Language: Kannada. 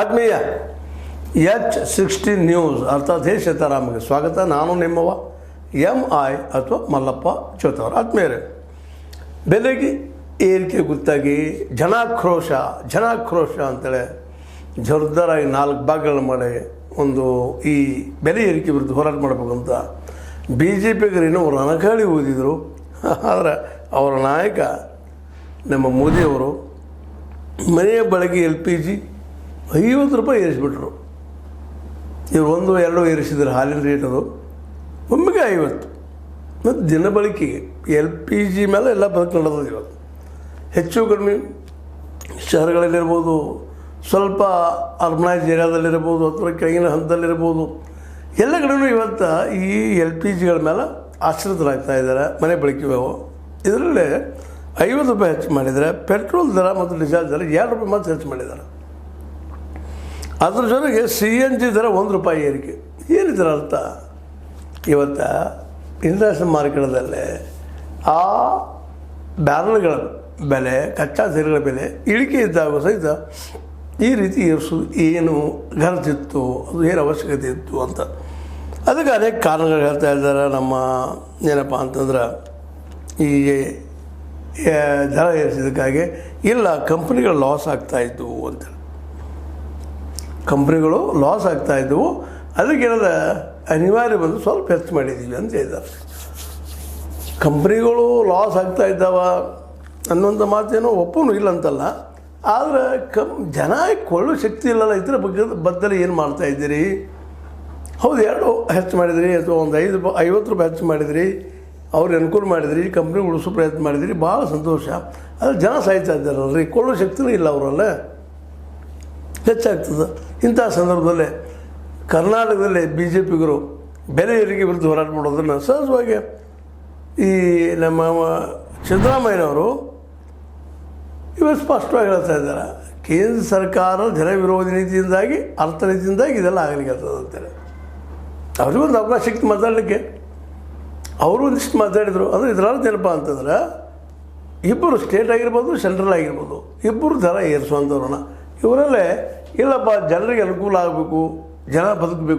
ಆತ್ಮೀಯ H16 ನ್ಯೂಸ್ ಅರ್ಥಾತ್ ಹೇ ಸೀತಾರಾಮಗೆ ಸ್ವಾಗತ. ನಾನು ನಿಮ್ಮವ MI ಅಥವಾ ಮಲ್ಲಪ್ಪ ಚೋತವರ. ಆತ್ಮೀಯರೇ, ಬೆಲೆಗೆ ಏರಿಕೆ ಗೊತ್ತಾಗಿ ಜನಾಕ್ರೋಶ ಅಂತೇಳಿ ಜೋರ್ದಾರಾಗಿ 4 ಭಾಗಗಳು ಮಾಡಿ ಒಂದು ಈ ಬೆಲೆ ಏರಿಕೆ ವಿರುದ್ಧ ಹೋರಾಟ ಮಾಡಬೇಕಂತ BJPಗರು ಇನ್ನೂ ರಣಗಾಳಿ ಊದಿದರು. ಆದರೆ ಅವರ ನಾಯಕ ನಮ್ಮ ಮೋದಿಯವರು ಮನೆಯ ಬಳಕೆ LPG 50 ರೂಪಾಯಿ ಏರಿಸಿಬಿಟ್ರು. ಇವರು 1-2 ಏರಿಸಿದ್ರು ಹಾಲಿನ ರೇಟ್. ಅದು ಒಮ್ಮೆಗೆ 50. ಮತ್ತು ದಿನ ಬಳಕೆಗೆ LPG ಮೇಲೆ ಎಲ್ಲ ಬದುಕು ನಡೆದದು. ಇವತ್ತು ಹೆಚ್ಚು ಕಡಿಮೆ ಶಹರಗಳಲ್ಲಿರ್ಬೋದು, ಸ್ವಲ್ಪ ಅರ್ಬನೈಸ್ ಏರಿಯಾದಲ್ಲಿರ್ಬೋದು, ಅಥವಾ ಕೆಳಗಿನ ಹಂತದಲ್ಲಿರ್ಬೋದು, ಎಲ್ಲ ಕಡೆಯೂ ಇವತ್ತು ಈ LPGಗಳ ಮೇಲೆ ಆಶ್ರಿತರಾಗ್ತಾ ಇದ್ದಾರೆ. ಮನೆ ಬಳಕೆವು ಇದರಲ್ಲೇ 50 ರೂಪಾಯಿ ಹೆಚ್ಚು ಮಾಡಿದ್ದಾರೆ. ಪೆಟ್ರೋಲ್ ದರ ಮತ್ತು ಡೀಸೆಲ್ ದರ 2 ರೂಪಾಯಿ ಮಾತ್ರ ಹೆಚ್ಚು ಮಾಡಿದ್ದಾರೆ. ಅದ್ರ ಜೊತೆಗೆ CNG ದರ 1 ರೂಪಾಯಿ ಏರಿಕೆ. ಏನಿದರ ಅರ್ಥ? ಇವತ್ತು ಇಂಟರ್ನ್ಯಾಷನಲ್ ಮಾರುಕಟ್ಟೆದಲ್ಲೇ ಆ ಬ್ಯಾರಲ್ಗಳ ಬೆಲೆ, ಕಚ್ಚಾ ತೆರಿಗೆಗಳ ಬೆಲೆ ಇಳಿಕೆ ಇದ್ದಾಗ ಸಹಿತ ಈ ರೀತಿ ಏರಿಸೋದು ಏನು ಗರಜಿತ್ತು, ಅದು ಏನು ಅವಶ್ಯಕತೆ ಇತ್ತು ಅಂತ ಅದಕ್ಕೆ ಅನೇಕ ಕಾರಣಗಳು ಹೇಳ್ತಾ ಇದ್ದಾರೆ. ನಮ್ಮ ಏನಪ್ಪ ಅಂತಂದ್ರೆ ಈ ದರ ಏರಿಸಿದ್ದಕ್ಕಾಗಿ ಇಲ್ಲ ಕಂಪ್ನಿಗಳು ಲಾಸ್ ಆಗ್ತಾಯಿದ್ವು ಅಂತೇಳಿ. ಕಂಪ್ನಿಗಳು ಲಾಸ್ ಆಗ್ತಾಯಿದ್ದವು, ಅದಕ್ಕೇನದ ಅನಿವಾರ್ಯ ಬಂದು ಸ್ವಲ್ಪ ಹೆಚ್ಚು ಮಾಡಿದ್ದೀವಿ ಅಂತ ಹೇಳಿದ್ದಾರೆ. ಕಂಪ್ನಿಗಳು ಲಾಸ್ ಆಗ್ತಾಯಿದ್ದಾವ ಅನ್ನುವಂಥ ಮಾತೇನೋ ಒಪ್ಪೂ ಇಲ್ಲ ಅಂತಲ್ಲ. ಆದರೆ ಜನ ಕೊಳ್ಳೋ ಶಕ್ತಿ ಇಲ್ಲಲ್ಲ. ಇದರ ಬದ್ದಲ್ಲಿ ಏನು ಮಾಡ್ತಾಯಿದ್ದೀರಿ? ಹೌದು, 2 ಹೆಚ್ಚು ಮಾಡಿದಿರಿ ಅಥವಾ ಒಂದು 50 ರೂಪಾಯಿ ಹೆಚ್ಚು ಮಾಡಿದಿರಿ, ಅವ್ರಿಗೆ ಅನುಕೂಲ ಮಾಡಿದಿರಿ, ಕಂಪ್ನಿ ಉಳಿಸೋ ಪ್ರಯತ್ನ ಮಾಡಿದಿರಿ, ಭಾಳ ಸಂತೋಷ. ಆದರೆ ಜನ ಸಾಯ್ತಾ ಇದ್ದಾರಲ್ರಿ, ಕೊಳ್ಳೋ ಶಕ್ತಿನೂ ಇಲ್ಲ ಅವರಲ್ಲ, ಹೆಚ್ಚಾಗ್ತದೆ. ಇಂಥ ಸಂದರ್ಭದಲ್ಲೇ ಕರ್ನಾಟಕದಲ್ಲಿ BJPಗರು ಬೆಲೆ ಏರಿಕೆ ವಿರುದ್ಧ ಹೋರಾಟ ಮಾಡೋದನ್ನು ಸಹಜವಾಗಿ ಈ ನಮ್ಮ ಸಿದ್ದರಾಮಯ್ಯನವರು ಇವರು ಸ್ಪಷ್ಟವಾಗಿ ಹೇಳ್ತಾ ಇದ್ದಾರೆ. ಕೇಂದ್ರ ಸರ್ಕಾರ ಜನ ವಿರೋಧಿ ನೀತಿಯಿಂದಾಗಿ, ಅರ್ಥ ನೀತಿಯಿಂದಾಗಿ ಇದೆಲ್ಲ ಆಗಲಿಕ್ಕೆ ಅಂತೇಳಿ ಅವ್ರಿಗೊಂದು ಅವಕಾಶ ಸಿಕ್ತು ಮಾತಾಡಲಿಕ್ಕೆ. ಅವರು ಒಂದಿಷ್ಟು ಮಾತಾಡಿದರು. ಅಂದರೆ ಇದರರ್ಥ ಏನಪ್ಪ ಅಂತಂದ್ರೆ, ಇಬ್ಬರು ಸ್ಟೇಟ್ ಆಗಿರ್ಬೋದು, ಸೆಂಟ್ರಲ್ ಆಗಿರ್ಬೋದು, ಇಬ್ಬರು ದರ ಏರಿಸುವಂಥವ್ರನ್ನ ಇವರಲ್ಲೇ ಇಲ್ಲಪ್ಪ ಜನರಿಗೆ ಅನುಕೂಲ ಆಗಬೇಕು, ಜನ ಬದುಕಬೇಕು